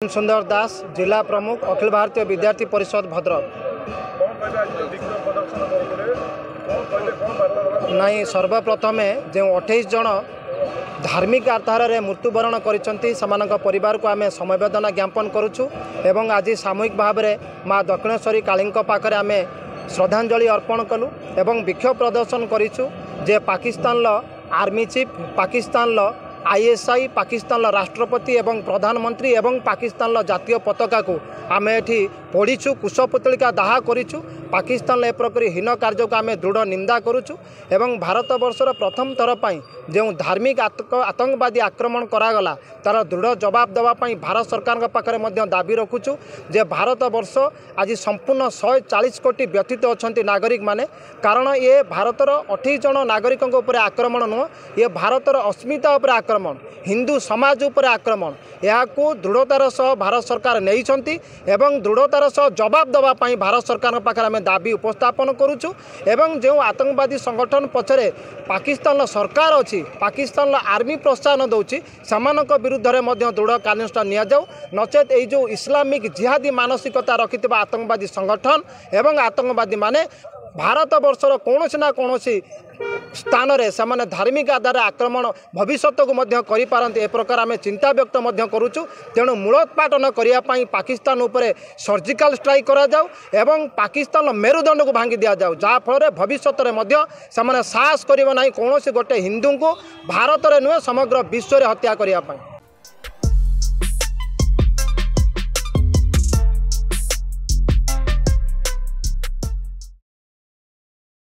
सुंदर दास जिला प्रमुख अखिल भारतीय विद्यार्थी परिषद भद्रक। नहीं सर्वप्रथम जो 28 जन धार्मिक आधार में मृत्युवरण कर परिवार को आम समवेदना ज्ञापन करुचु एवं आज सामूहिक भाव में माँ दक्षिणेश्वरी काली पाखे आम श्रद्धांजलि अर्पण कलु एवं विक्षोभ प्रदर्शन करूँ जे Pakistan army chief Pakistan ISI Pakistan राष्ट्रपति एवं प्रधानमंत्री एवं पाकिस्तान जातीय पताका को आम एठी पढ़ीचु कुशपुतलिका दाह करूँ। पाकिस्तान ए प्रकार हीन कार्य को आम दृढ़ निंदा करुचु एवं भारत वर्षर प्रथम थर पर जो धार्मिक आतंकवादी आक्रमण करागला तार दृढ़ जवाब देवाई भारत सरकार पाखे दाबी रखुचु जे भारत वर्ष आज संपूर्ण 140 कोटी व्यतीत अच्छा नागरिक माने कारण ये भारतर 28 जन नागरिकों उपर आक्रमण नुह ये भारतर अस्मिता उपर आक्रमण हिंदू समाज उपर आक्रमण या दृढ़तार सह भारत सरकार नहीं एवं दृढ़तार सह जवाब देवाई भारत सरकार पाखे आम दाबी उपस्थापन करुचु एवं जो आतंकवादी संगठन पछरे पाकिस्तान सरकार अच्छी पाकिस्तान आर्मी प्रोत्साहन दौची सामानक विरुद्ध में दृढ़ कार्यानुष्ठान निया जाऊ नचेत ये जो इस्लामिक जिहादी मानसिकता रखि आतंकवादी संगठन एवं आतंकवादी माने भारत वर्षर कौन ना कौन स्थान रे से धार्मिक आधार आक्रमण भविष्य को करें ए प्रकार आम चिंता व्यक्त करुचु तेणु मूलोत्पाटन करने पाकिस्तान उपरे सर्जिकल स्ट्राइक करा जाऊ एवं पाकिस्तान मेरुदंड को भांगी दि जाऊ जहाँफल भविष्य में साहस करना कौन गोटे हिंदू को भारत में नुहे समग्र विश्व में हत्या करने।